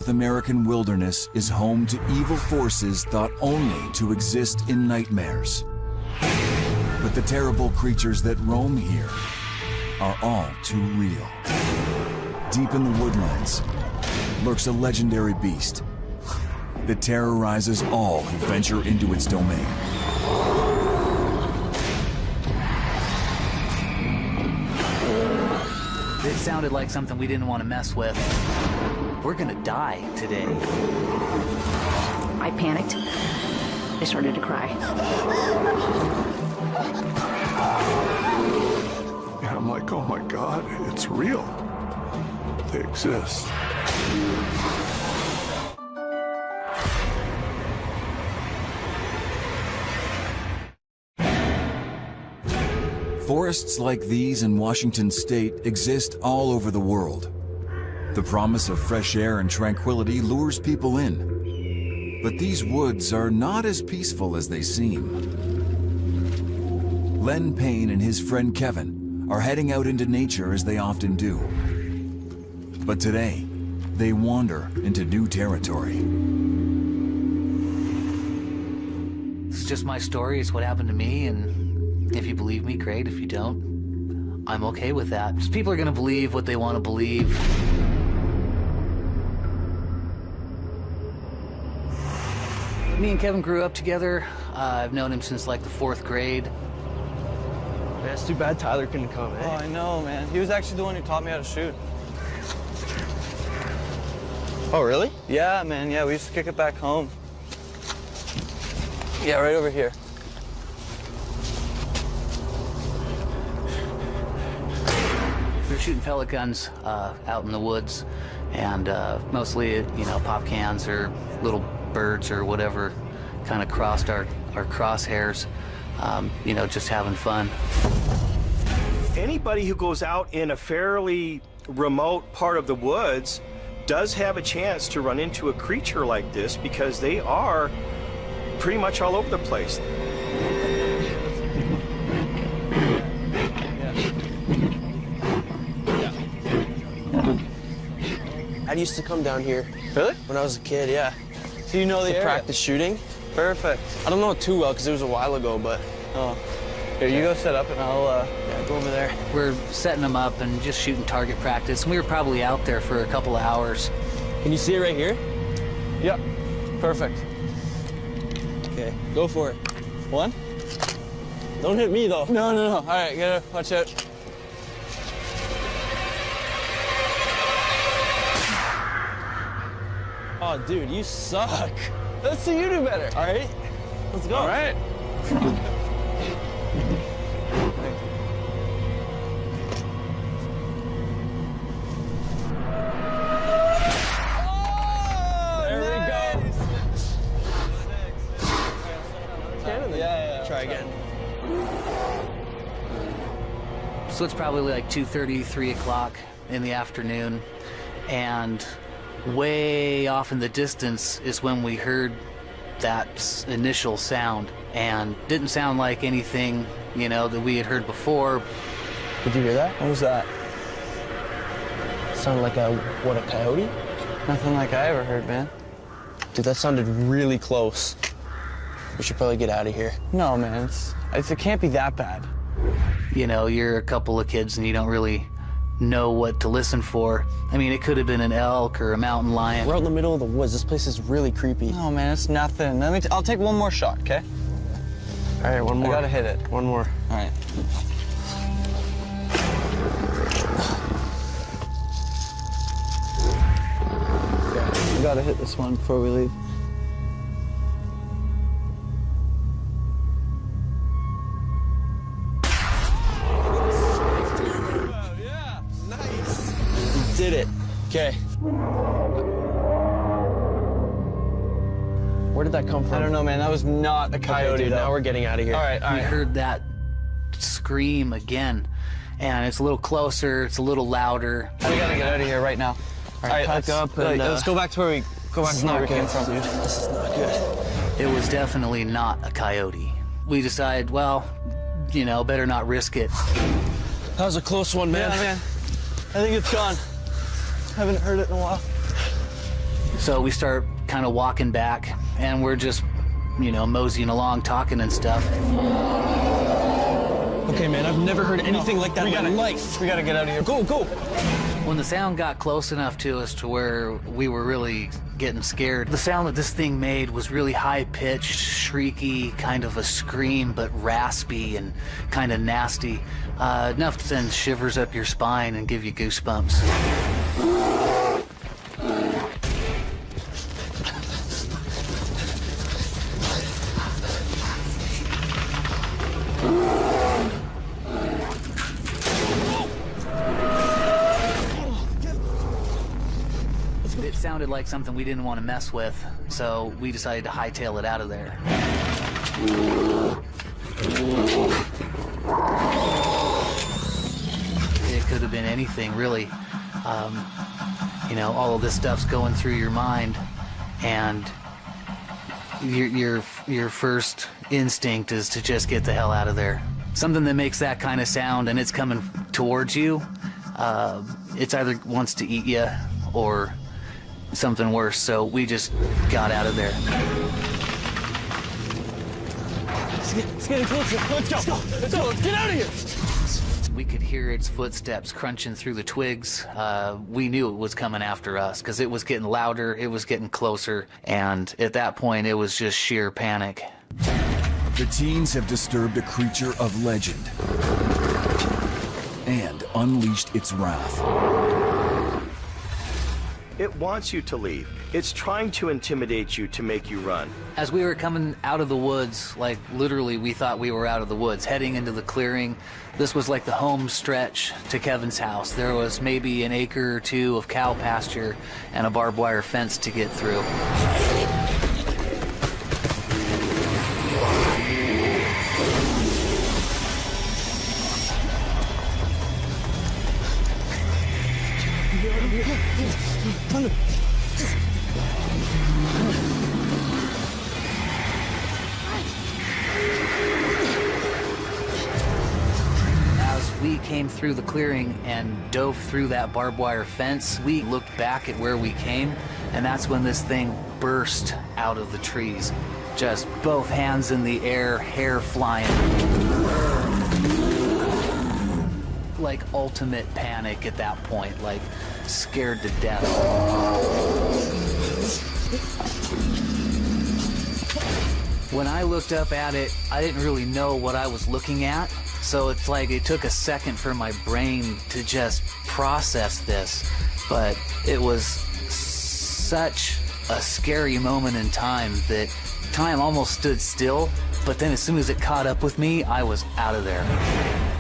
The American wilderness is home to evil forces thought only to exist in nightmares. But the terrible creatures that roam here are all too real. Deep in the woodlands lurks a legendary beast that terrorizes all who venture into its domain. It sounded like something we didn't want to mess with. We're gonna die today. I panicked. I started to cry. And I'm like, oh my God, it's real. They exist. Forests like these in Washington state exist all over the world. The promise of fresh air and tranquility lures people in. But these woods are not as peaceful as they seem. Len Payne and his friend Kevin are heading out into nature as they often do. But today, they wander into new territory. It's just my story. It's what happened to me, and if you believe me, great. If you don't, I'm okay with that. Just people are gonna believe what they want to believe. Me and Kevin grew up together. I've known him since like the 4th grade. Man, it's too bad Tyler couldn't come, eh? Oh, I know, man. He was actually the one who taught me how to shoot. Oh, really? Yeah, man, yeah, we used to kick it back home. Yeah, right over here. We were shooting pellet guns out in the woods, and mostly, you know, pop cans or little birds or whatever kind of crossed our crosshairs, you know, just having fun. Anybody who goes out in a fairly remote part of the woods does have a chance to run into a creature like this because they are pretty much all over the place. I used to come down here. Really? When I was a kid, yeah. So you know the area? Practice shooting. Perfect. I don't know it too well because it was a while ago, but... Oh. Here, you go set up and I'll yeah, go over there. We're setting them up and just shooting target practice, and we were probably out there for a couple of hours. Can you see it right here? Yep. Perfect. Okay, go for it. One? Don't hit me, though. No, no, no. All right, gotta watch out. Oh, dude, you suck. Let's see you do better. All right, let's go. All right. Try again. So it's probably like 2:30, 3 o'clock in the afternoon, and way off in the distance is when we heard that initial sound, and didn't sound like anything, you know, that we had heard before. Did you hear that? What was that? Sounded like a coyote? Nothing like I ever heard, man. Dude, that sounded really close. We should probably get out of here. No, man, it can't be that bad. You know, you're a couple of kids and you don't really know what to listen for. I mean, it could have been an elk or a mountain lion. We're out in the middle of the woods. This place is really creepy. No, man, it's nothing. I'll take one more shot, okay? All right, one more. I gotta hit it. One more. All right. We gotta hit this one before we leave. Yeah, nice. You did it. Okay. Where did that come from? I don't know, man. That was not a coyote, Okay, dude, though. now we're getting out of here. All right, all We right. heard that scream again, and it's a little closer, it's a little louder. We gotta get out of here right now. All right, pack up and... let's go back to where we came from. Dude. This is not good. It was definitely not a coyote. We decided, well, you know, better not risk it. That was a close one, man. Yeah, man. I think it's gone. Haven't heard it in a while. So we start kind of walking back, and we're just, you know, moseying along, talking and stuff. Okay, man, I've never heard anything like that in my life. We gotta get out of here. Go, go. When the sound got close enough to us to where we were really getting scared, the sound that this thing made was really high-pitched, shrieky, kind of a scream, but raspy and kind of nasty. Enough to send shivers up your spine and give you goosebumps. It sounded like something we didn't want to mess with, so we decided to hightail it out of there. It could have been anything, really. You know, all of this stuff's going through your mind, and your first instinct is to just get the hell out of there. Something that makes that kind of sound and it's coming towards you, it's either wants to eat you or something worse, so we just got out of there. It's getting closer. Let's go. Let's go. Let's get out of here. We could hear its footsteps crunching through the twigs. We knew it was coming after us because it was getting louder, it was getting closer, and at that point it was just sheer panic. The teens have disturbed a creature of legend and unleashed its wrath. It wants you to leave. It's trying to intimidate you to make you run. As we were coming out of the woods, like literally we thought we were out of the woods, heading into the clearing. This was like the home stretch to Kevin's house. There was maybe an acre or two of cow pasture and a barbed wire fence to get through. As we came through the clearing and dove through that barbed wire fence, we looked back at where we came, and that's when this thing burst out of the trees. Just both hands in the air, hair flying. Like ultimate panic at that point, like scared to death. When I looked up at it, I didn't really know what I was looking at, so it's like it took a second for my brain to just process this, but it was such a scary moment in time that time almost stood still, but then as soon as it caught up with me, I was out of there.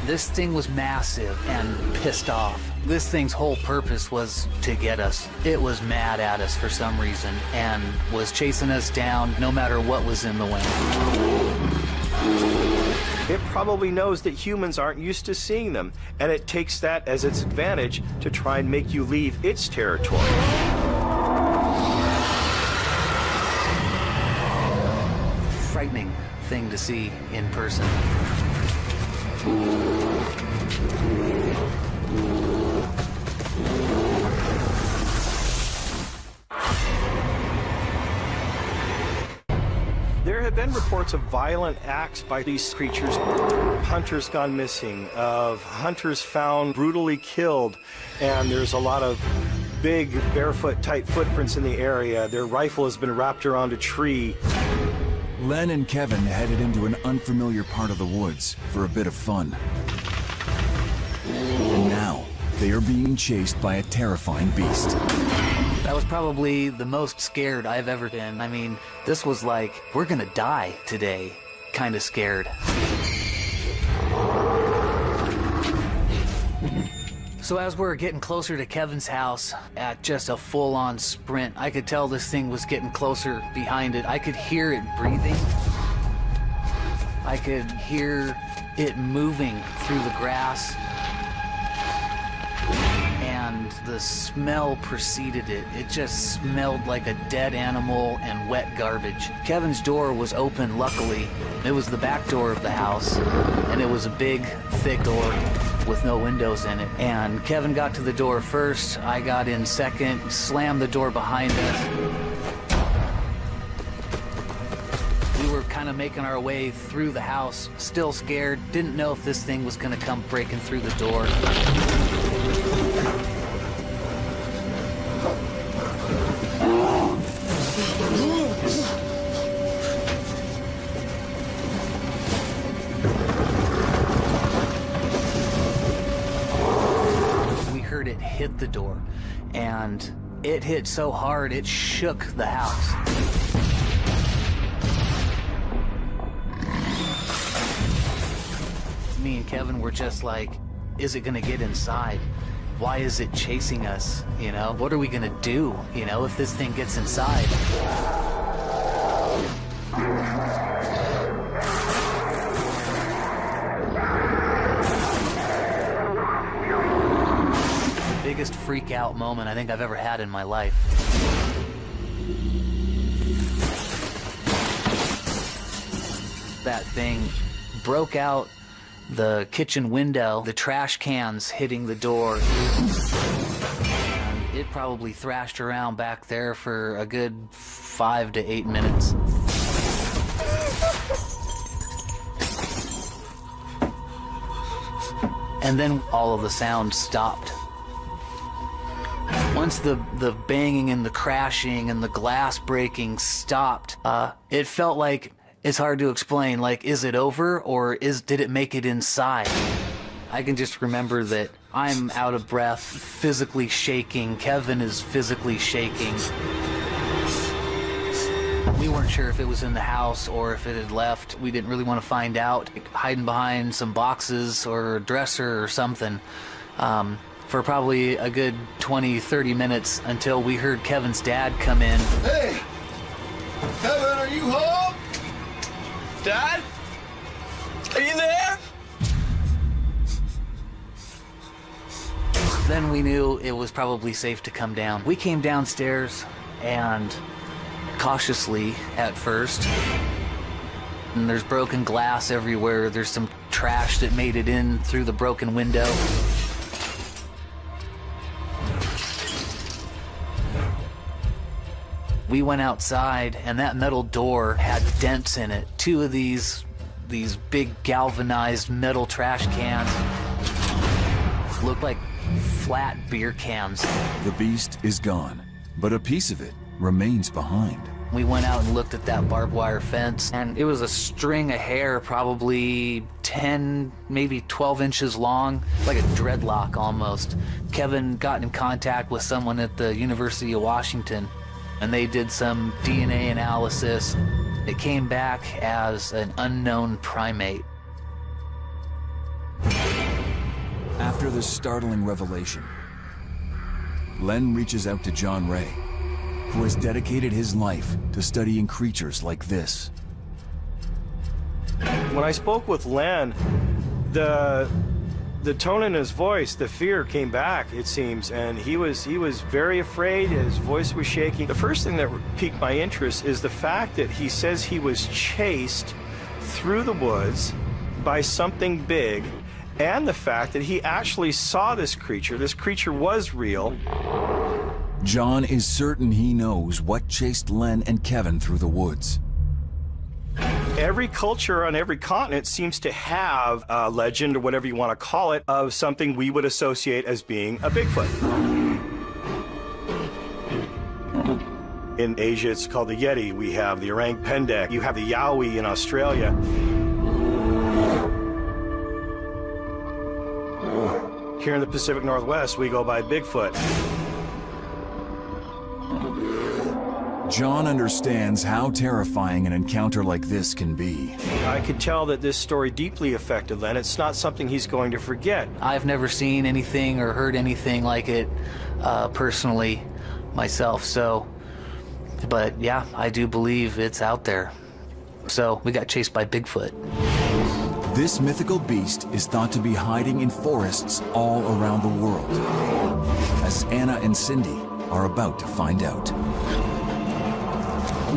This thing was massive and pissed off. This thing's whole purpose was to get us. It was mad at us for some reason and was chasing us down no matter what was in the way. It probably knows that humans aren't used to seeing them, and it takes that as its advantage to try and make you leave its territory. Frightening thing to see in person. There have been reports of violent acts by these creatures. Hunters gone missing, of hunters found brutally killed, and there's a lot of big barefoot type footprints in the area. Their rifle has been wrapped around a tree. Len and Kevin headed into an unfamiliar part of the woods for a bit of fun. And now, they are being chased by a terrifying beast. That was probably the most scared I've ever been. I mean, this was like, we're gonna die today, kind of scared. So as we're getting closer to Kevin's house at just a full-on sprint, I could tell this thing was getting closer behind it. I could hear it breathing. I could hear it moving through the grass. And the smell preceded it. It just smelled like a dead animal and wet garbage. Kevin's door was open, luckily. It was the back door of the house, and it was a big, thick door. with no windows in it. And Kevin got to the door first, I got in second, slammed the door behind us. We were kind of making our way through the house, still scared, didn't know if this thing was gonna come breaking through the door. We heard it hit the door, and it hit so hard it shook the house. Me and Kevin were just like, is it gonna get inside? Why is it chasing us? You know, what are we gonna do, you know, if this thing gets inside? The biggest freak out moment I think I've ever had in my life. That thing broke out the kitchen window, the trash cans hitting the door. And it probably thrashed around back there for a good 5 to 8 minutes. And then all of the sound stopped. Once the banging and the crashing and the glass breaking stopped, it felt like, it's hard to explain, like, is it over or did it make it inside? I can just remember that I'm out of breath, physically shaking. Kevin is physically shaking. We weren't sure if it was in the house or if it had left. We didn't really want to find out. Hiding behind some boxes or a dresser or something for probably a good 20, 30 minutes until we heard Kevin's dad come in. Hey! Kevin, are you home? Dad? Are you there? Then we knew it was probably safe to come down. We came downstairs and cautiously at first. And there's broken glass everywhere. There's some trash that made it in through the broken window. We went outside, and that metal door had dents in it. 2 of these big galvanized metal trash cans looked like flat beer cans. The beast is gone, but a piece of it remains behind. We went out and looked at that barbed wire fence, and it was a string of hair, probably 10, maybe 12 inches long, like a dreadlock almost. Kevin got in contact with someone at the University of Washington, and they did some DNA analysis. It came back as an unknown primate. After this startling revelation, Len reaches out to John Ray, who has dedicated his life to studying creatures like this. When I spoke with Len, the tone in his voice, the fear came back, it seems, and he was very afraid. His voice was shaking. The first thing that piqued my interest is the fact that he says he was chased through the woods by something big, and the fact that he actually saw this creature. This creature was real. John is certain he knows what chased Len and Kevin through the woods. Every culture on every continent seems to have a legend, or whatever you want to call it, of something we would associate as being a Bigfoot. In Asia, it's called the Yeti. We have the Orang Pendek. You have the Yowie in Australia. Here in the Pacific Northwest, we go by Bigfoot. John understands how terrifying an encounter like this can be. I could tell that this story deeply affected Len. It's not something he's going to forget. I've never seen anything or heard anything like it personally myself, so, but yeah, I do believe it's out there. So we got chased by Bigfoot. This mythical beast is thought to be hiding in forests all around the world, as Anna and Cindy are about to find out.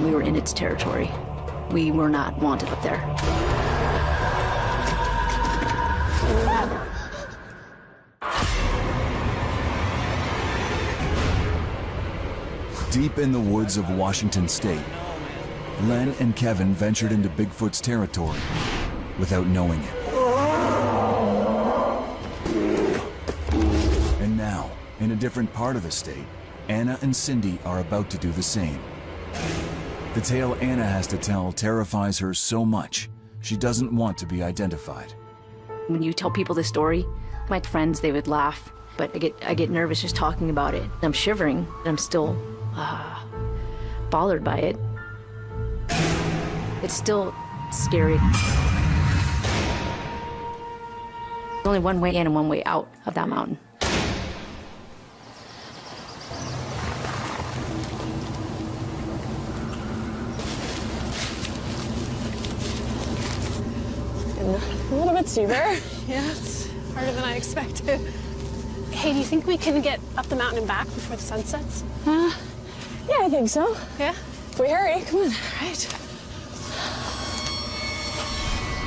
We were in its territory. We were not wanted up there. Deep in the woods of Washington State, Len and Kevin ventured into Bigfoot's territory without knowing it. And now, in a different part of the state, Anna and Cindy are about to do the same. The tale Anna has to tell terrifies her so much, she doesn't want to be identified. When you tell people this story, my friends, they would laugh, but I get nervous just talking about it. I'm shivering. I'm still bothered by it. It's still scary. There's only one way in and one way out of that mountain. A little bit steeper. Yeah, it's harder than I expected. Hey, do you think we can get up the mountain and back before the sun sets? Yeah, I think so. Yeah? If we hurry, come on. All right.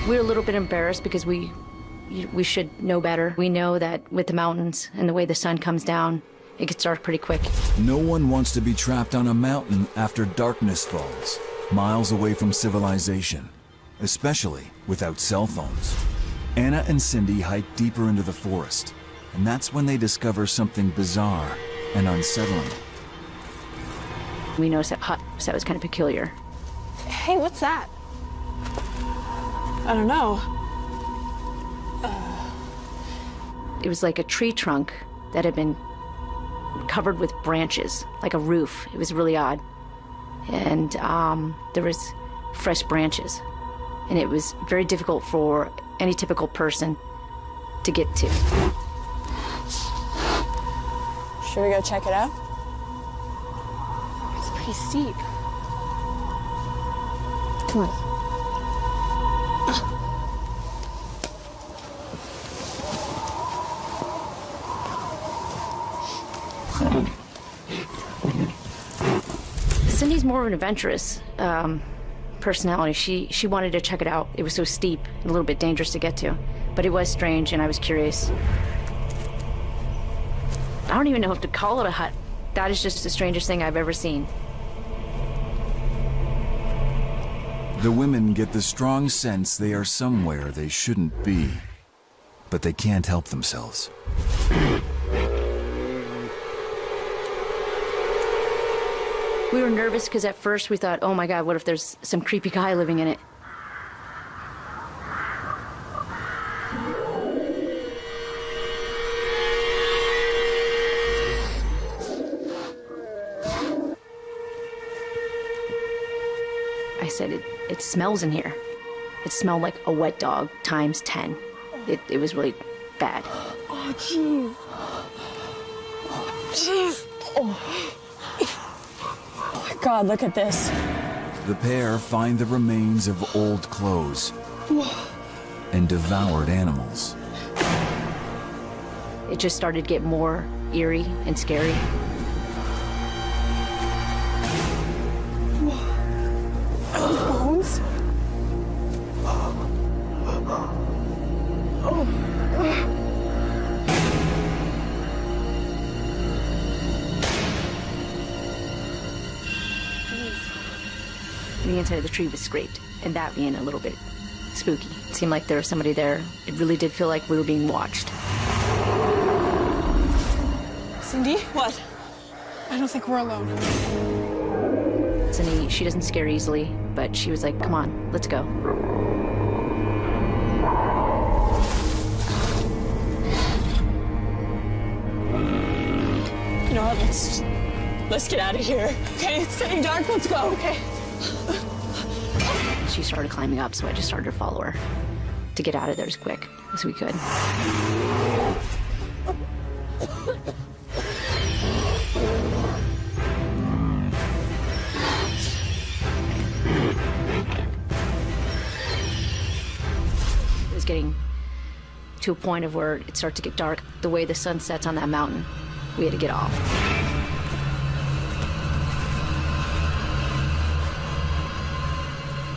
We're a little bit embarrassed because we should know better. We know that with the mountains and the way the sun comes down, it gets dark pretty quick. No one wants to be trapped on a mountain after darkness falls, miles away from civilization, especially without cell phones. Anna and Cindy hike deeper into the forest, and that's when they discover something bizarre and unsettling. We noticed that hut, so that was kind of peculiar. Hey, what's that? I don't know. It was like a tree trunk that had been covered with branches, like a roof. It was really odd. And there was fresh branches. And it was very difficult for any typical person to get to. Should we go check it out? It's pretty steep. Come on. Cindy's more of an adventurous personality. She wanted to check it out. It was so steep and a little bit dangerous to get to, but it was strange and I was curious. I don't even know if to call it a hut. That is just the strangest thing I've ever seen. The women get the strong sense they are somewhere they shouldn't be, but they can't help themselves. We were nervous because at first we thought, oh my God, what if there's some creepy guy living in it? I said, it smells in here. It smelled like a wet dog times 10. It was really bad. Oh, jeez. Jeez. Oh. Oh my God, look at this. The pair find the remains of old clothes and devoured animals. It just started to get more eerie and scary. Bones? The inside of the tree was scraped, and that being a little bit spooky. It seemed like there was somebody there. It really did feel like we were being watched. Cindy, what? I don't think we're alone. Cindy, she doesn't scare easily, but she was like, come on, let's go. You know what, let's get out of here. Okay, it's getting dark, let's go. Okay. She started climbing up, so I just started to follow her to get out of there as quick as we could. It was getting to a point of where it started to get dark. The way the sun sets on that mountain, we had to get off.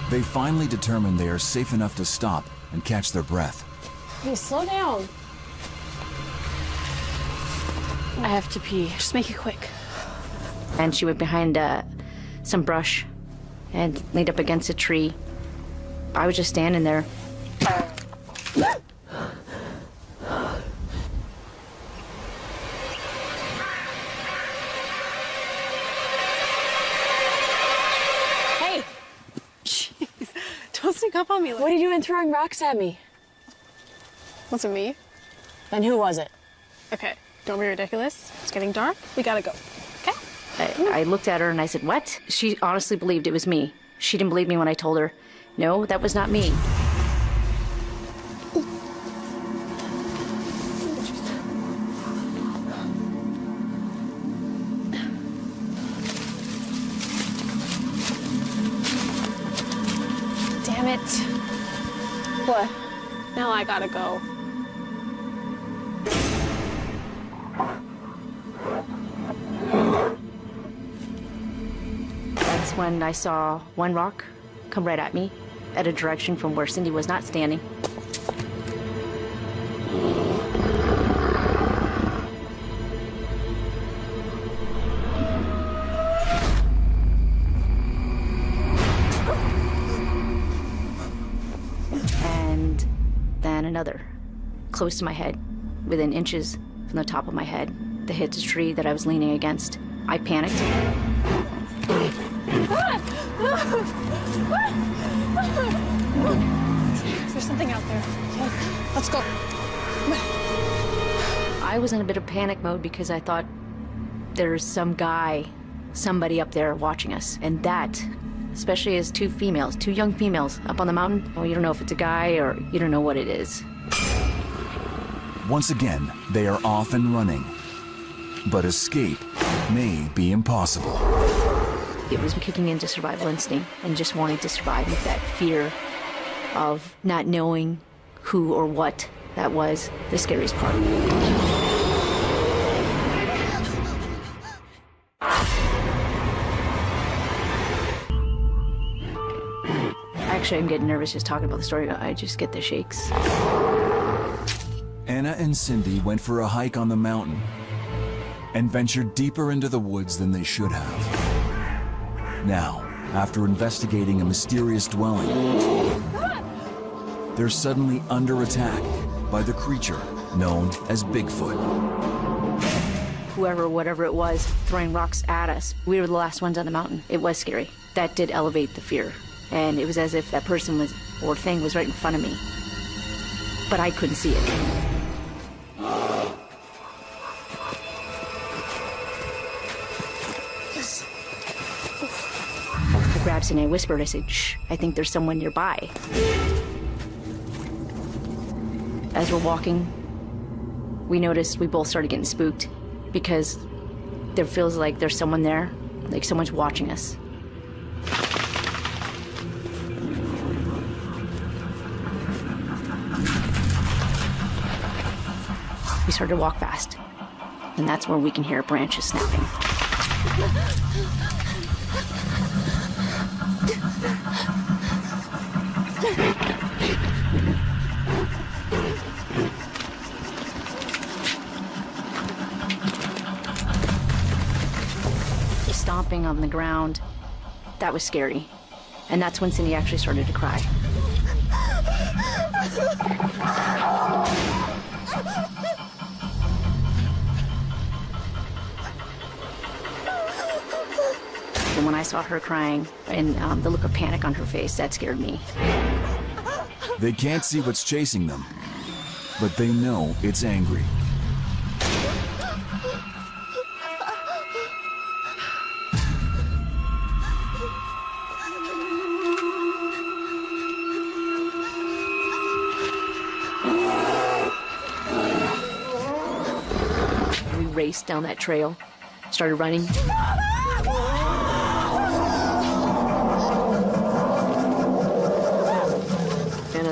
They finally determine they are safe enough to stop and catch their breath. Hey, slow down. I have to pee. Just make it quick. And she went behind some brush and leaned up against a tree. I was just standing there. Hey! Jeez, don't sneak up on me. What are you doing throwing rocks at me? Wasn't me. Then who was it? Okay, don't be ridiculous. It's getting dark. We gotta go. Okay? I looked at her and I said, "What?" She honestly believed it was me. She didn't believe me when I told her, "No, that was not me." Damn it. What? Now I gotta go. That's when I saw one rock come right at me, at a direction from where Cindy was not standing. And then another, close to my head, within inches from the top of my head, that hit the tree that I was leaning against. I panicked. There's something out there. Okay, let's go. I was in a bit of panic mode because I thought there's some guy, somebody up there watching us. And that, especially as two young females up on the mountain, well, you don't know if it's a guy or you don't know what it is. Once again, they are off and running. But escape may be impossible. It was kicking into survival instinct and just wanting to survive with that fear of not knowing who or what that was the scariest part. Actually, I'm getting nervous just talking about the story. I just get the shakes. Anna and Cindy went for a hike on the mountain and ventured deeper into the woods than they should have. Now, after investigating a mysterious dwelling, they're suddenly under attack by the creature known as Bigfoot. Whoever, whatever it was, throwing rocks at us. We were the last ones on the mountain. It was scary. That did elevate the fear. And it was as if that person was, or thing was right in front of me. But I couldn't see it. I grabbed Cindy and I whispered, I said, "Shh, I think there's someone nearby." As we're walking, we noticed we both started getting spooked because there feels like there's someone there, like someone's watching us. We started to walk fast, and that's when we can hear branches snapping. The stomping on the ground, that was scary. And that's when Cindy actually started to cry. And when I saw her crying and the look of panic on her face, that scared me. They can't see what's chasing them, but they know it's angry. We raced down that trail, started running.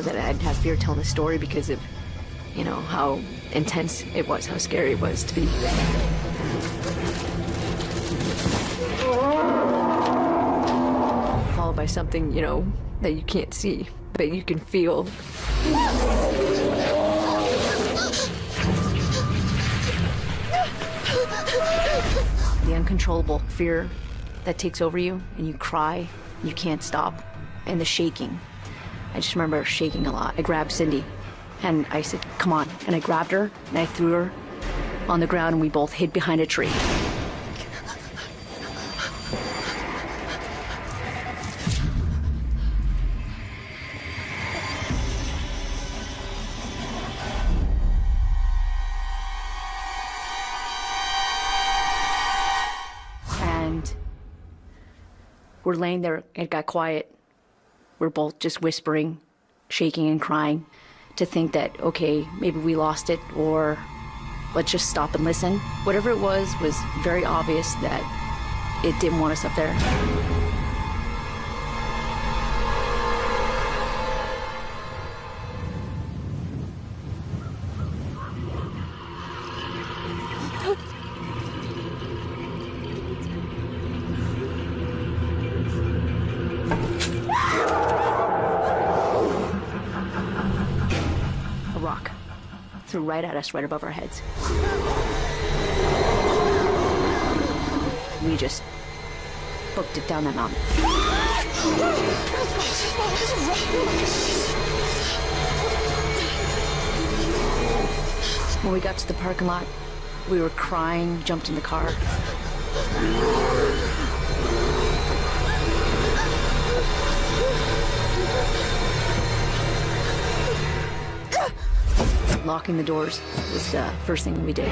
That I'd have fear telling the story because of, you know, how intense it was, how scary it was to be. Followed by something, you know, that you can't see, but you can feel. The uncontrollable fear that takes over you, and you cry, you can't stop, and the shaking. I just remember shaking a lot. I grabbed Cindy, and I said, come on. And I grabbed her, and I threw her on the ground, and we both hid behind a tree. And we're laying there, it got quiet. We're both just whispering, shaking and crying to think that, okay, maybe we lost it, or let's just stop and listen. Whatever it was very obvious that it didn't want us up there. Threw right at us, right above our heads. We just booked it down that mountain. When we got to the parking lot, we were crying, jumped in the car. Locking the doors was the first thing we did.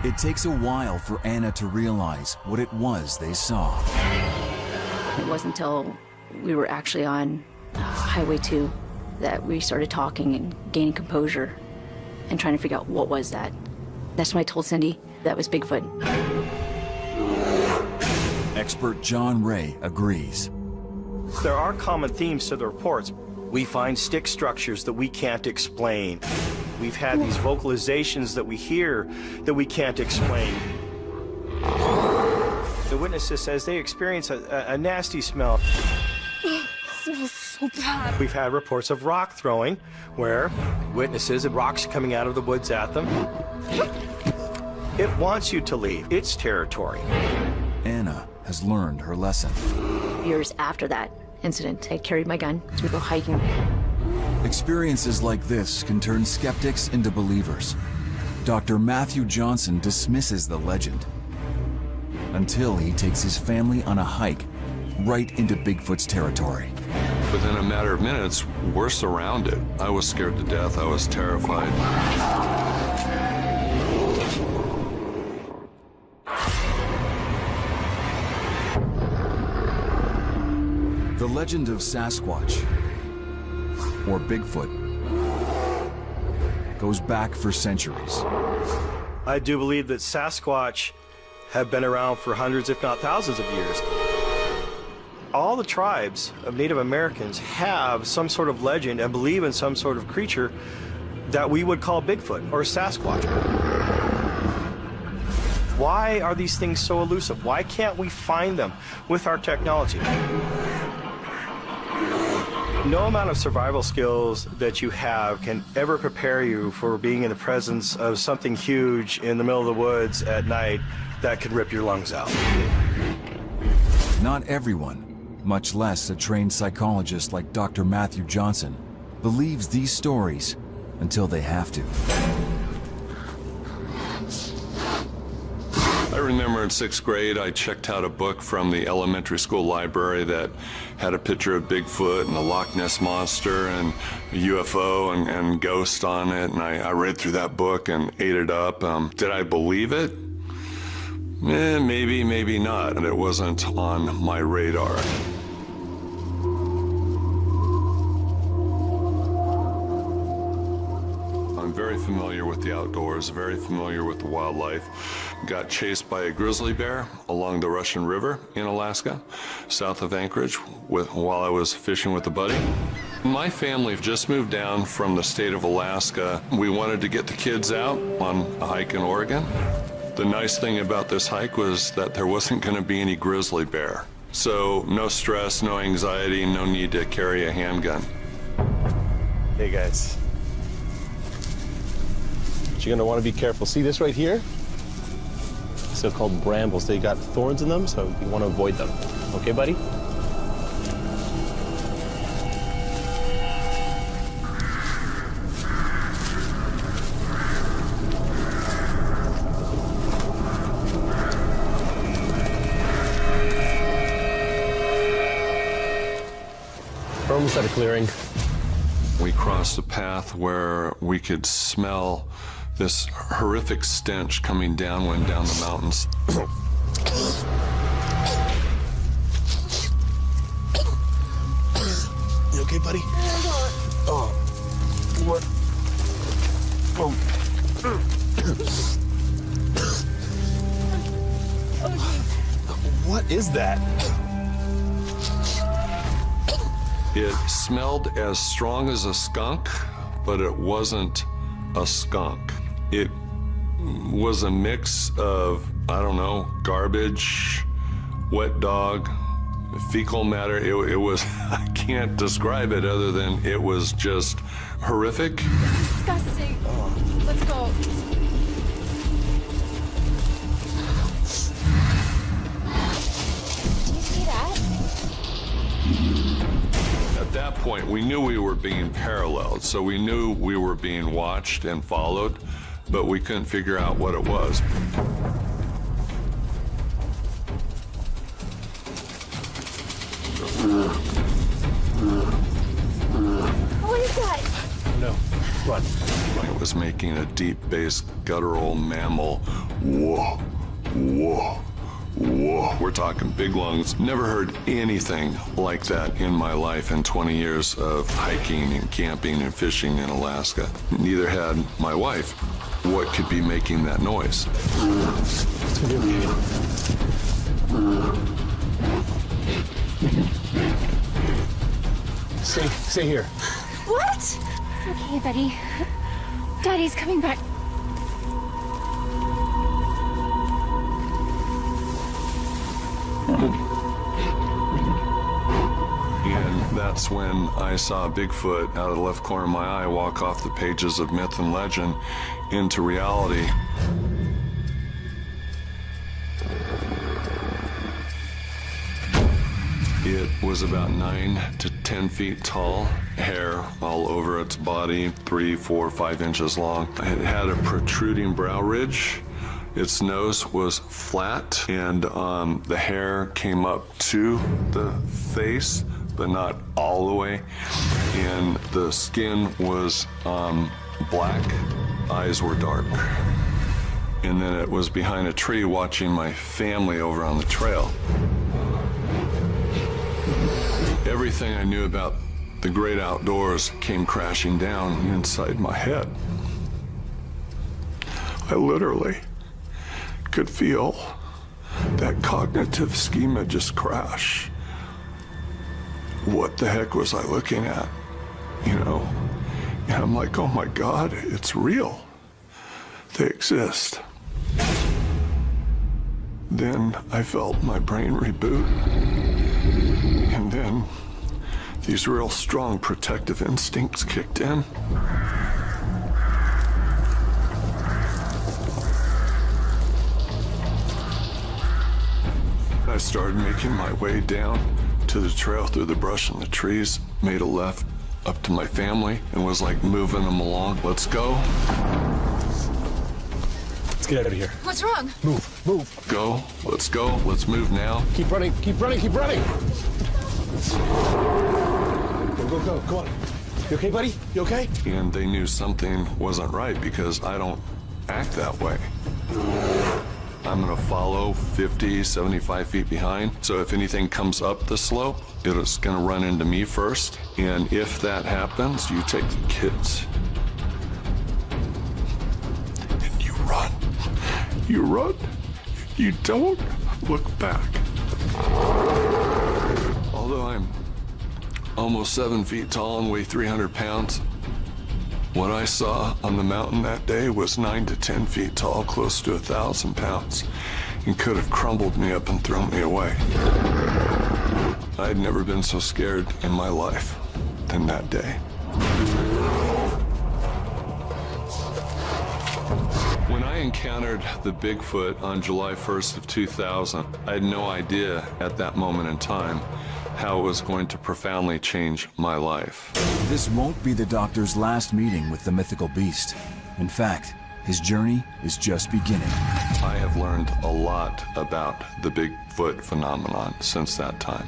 It takes a while for Anna to realize what it was they saw. It wasn't until we were actually on Highway 2 that we started talking and gaining composure and trying to figure out what was that. That's when I told Cindy that was Bigfoot. Expert John Ray agrees. There are common themes to the reports. We find stick structures that we can't explain. We've had these vocalizations that we hear that we can't explain. The witnesses says they experience a nasty smell. It smells so bad. We've had reports of rock throwing where witnesses and rocks coming out of the woods at them. It wants you to leave its territory. Anna has learned her lesson. Years after that incident, I carried my gun to go hiking. Experiences like this can turn skeptics into believers. Dr. Matthew Johnson dismisses the legend until he takes his family on a hike right into Bigfoot's territory. Within a matter of minutes, we're surrounded. I was scared to death. I was terrified. The legend of Sasquatch, or Bigfoot, goes back for centuries. I do believe that Sasquatch have been around for hundreds, if not thousands of years. All the tribes of Native Americans have some sort of legend and believe in some sort of creature that we would call Bigfoot or Sasquatch. Why are these things so elusive? Why can't we find them with our technology? No amount of survival skills that you have can ever prepare you for being in the presence of something huge in the middle of the woods at night that could rip your lungs out. Not everyone, much less a trained psychologist like Dr. Matthew Johnson, believes these stories until they have to. I remember in 6th grade, I checked out a book from the elementary school library that had a picture of Bigfoot and the Loch Ness Monster and a UFO and ghost on it, and I read through that book and ate it up. Did I believe it? Maybe, maybe not, and it wasn't on my radar. I'm very familiar with the outdoors, very familiar with the wildlife. Got chased by a grizzly bear along the Russian River in Alaska, south of Anchorage, while I was fishing with a buddy. My family just moved down from the state of Alaska. We wanted to get the kids out on a hike in Oregon. The nice thing about this hike was that there wasn't going to be any grizzly bear. So no stress, no anxiety, no need to carry a handgun. Hey guys. but you're gonna want to be careful. See this right here? They're called brambles. They got thorns in them, so you want to avoid them. Okay, buddy? We're almost at a clearing. We crossed a path where we could smell this horrific stench coming downwind down the mountains. You okay, buddy? Oh, what? Oh. What is that? It smelled as strong as a skunk, but it wasn't a skunk. It was a mix of, I don't know, garbage, wet dog, fecal matter. It was, I can't describe it other than it was just horrific. It's disgusting. Let's go. Do you see that? At that point, we knew we were being paralleled, so we knew we were being watched and followed, but we couldn't figure out what it was. What is that? No, run. It was making a deep bass guttural mammal. Whoa, whoa, whoa. We're talking big lungs. Never heard anything like that in my life in 20 years of hiking and camping and fishing in Alaska. Neither had my wife. What could be making that noise? It's gonna be okay. Stay here. What? It's okay, buddy. Daddy's coming back. And that's when I saw Bigfoot out of the left corner of my eye walk off the pages of myth and legend into reality. It was about 9 to 10 feet tall, hair all over its body, 3, 4, 5 inches long. It had a protruding brow ridge. Its nose was flat, and the hair came up to the face, but not all the way. And the skin was black, eyes were dark. And then it was behind a tree watching my family over on the trail. Everything I knew about the great outdoors came crashing down inside my head. I literally could feel that cognitive schema just crash. What the heck was I looking at? You know? And I'm like, oh my God, it's real. They exist. Then I felt my brain reboot. And then these real strong protective instincts kicked in. I started making my way down to the trail through the brush and the trees, made a left up to my family, and was like moving them along. Let's go. Let's get out of here. What's wrong? Move. Go. Let's go. Let's move now. Keep running. Keep running. Go. Come on. You okay, buddy? You okay? And they knew something wasn't right because I don't act that way. I'm gonna follow 50, 75 feet behind. So if anything comes up the slope, it's gonna run into me first. And if that happens, you take the kids. And you run. You run. You don't look back. Although I'm almost 7 feet tall and weigh 300 pounds, what I saw on the mountain that day was 9 to 10 feet tall, close to 1,000 pounds, and could have crumbled me up and thrown me away. I'd never been so scared in my life than that day. When I encountered the Bigfoot on July 1st of 2000, I had no idea at that moment in time how it was going to profoundly change my life. This won't be the doctor's last meeting with the mythical beast. In fact, his journey is just beginning. I have learned a lot about the Bigfoot phenomenon since that time.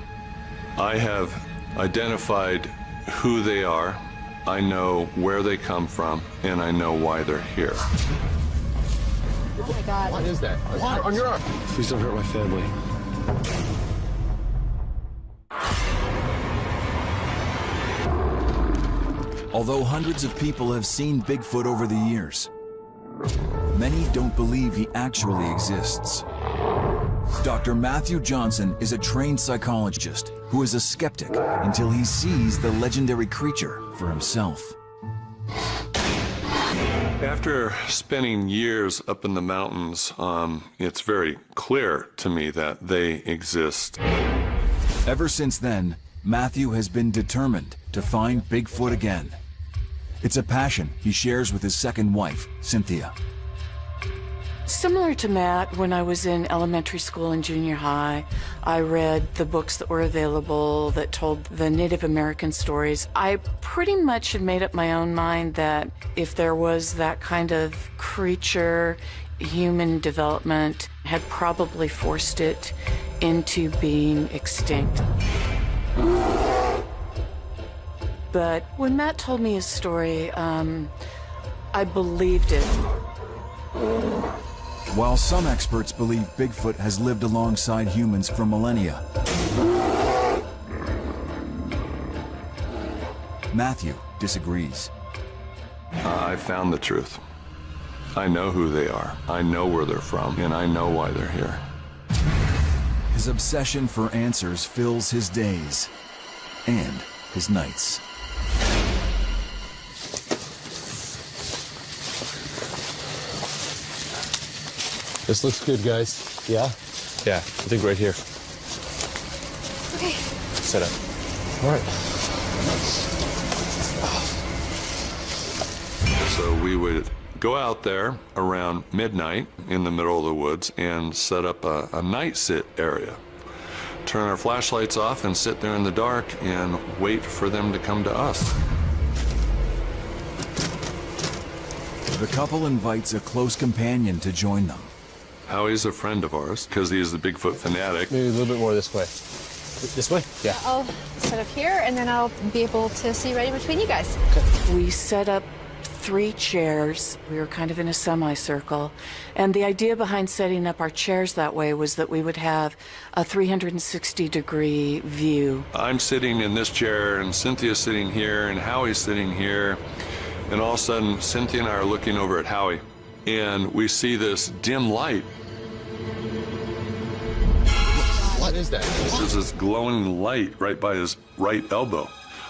I have identified who they are, I know where they come from, and I know why they're here. Oh my God. What is that? What? On your arm. Please don't hurt my family. Although hundreds of people have seen Bigfoot over the years, many don't believe he actually exists. Dr. Matthew Johnson is a trained psychologist who is a skeptic until he sees the legendary creature for himself. After spending years up in the mountains, it's very clear to me that they exist. Ever since then, Matthew has been determined to find Bigfoot again. It's a passion he shares with his second wife, Cynthia. Similar to Matt, when I was in elementary school and junior high, I read the books that were available that told the Native American stories. I pretty much had made up my own mind that if there was that kind of creature, human development had probably forced it into being extinct. But when Matt told me his story, I believed it. While some experts believe Bigfoot has lived alongside humans for millennia, Matthew disagrees. I found the truth. I know who they are, I know where they're from, and I know why they're here. His obsession for answers fills his days and his nights. This looks good, guys. Yeah? Yeah, I think right here. Okay. Set up. All right. So we would go out there around midnight in the middle of the woods and set up a night sit area. Turn our flashlights off and sit there in the dark and wait for them to come to us. The couple invites a close companion to join them. Howie's a friend of ours because he's the Bigfoot fanatic. Maybe a little bit more this way. This way? Yeah. I'll set up here, and then I'll be able to see right in between you guys. We set up 3 chairs. We were kind of in a semicircle. And the idea behind setting up our chairs that way was that we would have a 360-degree view. I'm sitting in this chair, and Cynthia's sitting here, and Howie's sitting here. And all of a sudden, Cynthia and I are looking over at Howie, and we see this dim light. What is that? This is this glowing light right by his right elbow.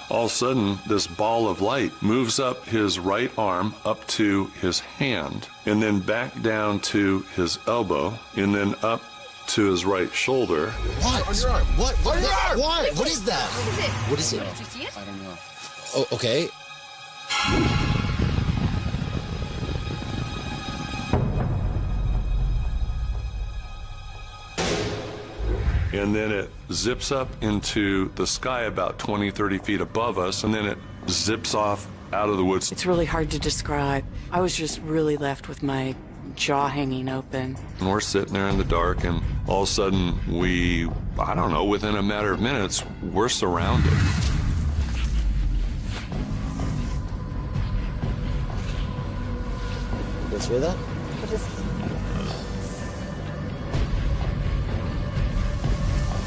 All of a sudden, this ball of light moves up his right arm up to his hand, and then back down to his elbow, and then up to his right shoulder. What? On your arm. What? What? On your arm. What? What is that? What is it? What is it? Did you see it? I don't know. Oh, okay. And then it zips up into the sky about 20, 30 feet above us, and then it zips off out of the woods. It's really hard to describe. I was just really left with my jaw hanging open. And we're sitting there in the dark, and all of a sudden we, I don't know, within a matter of minutes, we're surrounded. You guys hear that? What is it?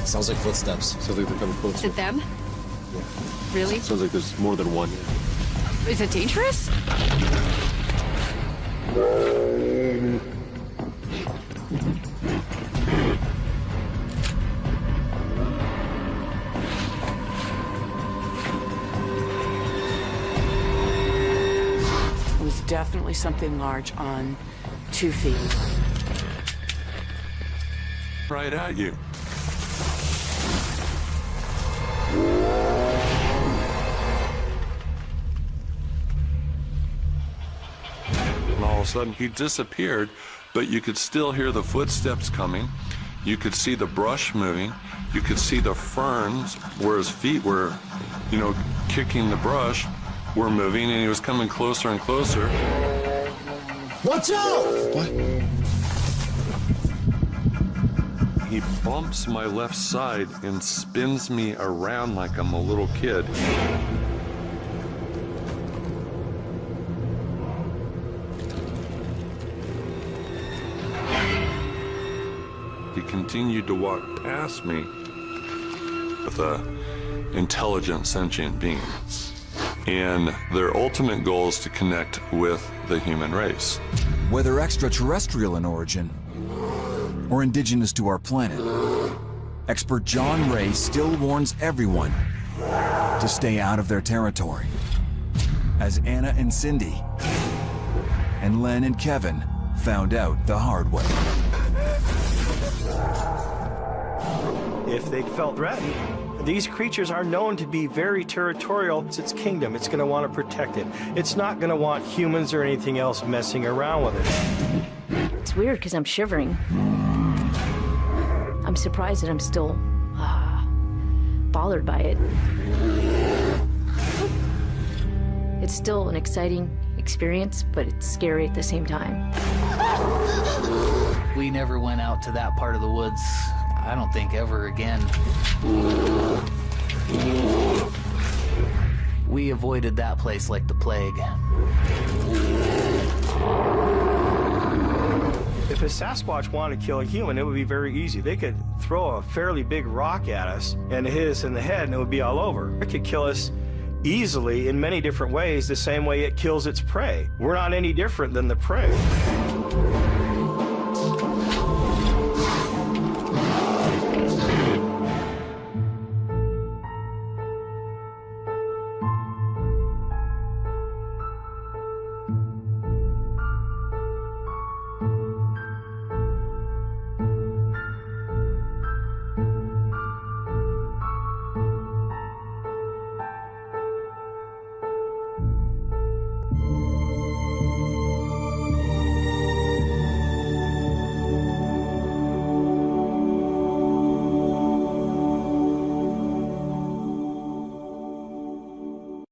Sounds like footsteps. Sounds like they're coming closer. Is it them? Yeah. Really? Sounds like there's more than one. Is it dangerous? It was definitely something large on 2 feet. Right at you. And all of a of a sudden he disappeared, but you could still hear the footsteps coming. You could see the brush moving. You could see the ferns where his feet were, you know, kicking the brush, were moving, and he was coming closer and closer. Watch out! What? He bumps my left side and spins me around like I'm a little kid. He continued to walk past me with an intelligent, sentient being. And their ultimate goal is to connect with the human race. Whether extraterrestrial in origin or indigenous to our planet, expert John Ray still warns everyone to stay out of their territory. As Anna and Cindy and Len and Kevin found out the hard way. If they felt threatened, these creatures are known to be very territorial. It's its kingdom. It's going to want to protect it. It's not going to want humans or anything else messing around with it. It's weird because I'm shivering. I'm surprised that I'm still bothered by it. It's still an exciting experience, but it's scary at the same time. We never went out to that part of the woods, I don't think, ever again. We avoided that place like the plague. If a Sasquatch wanted to kill a human, it would be very easy. They could throw a fairly big rock at us and hit us in the head and it would be all over. It could kill us easily in many different ways, the same way it kills its prey. We're not any different than the prey.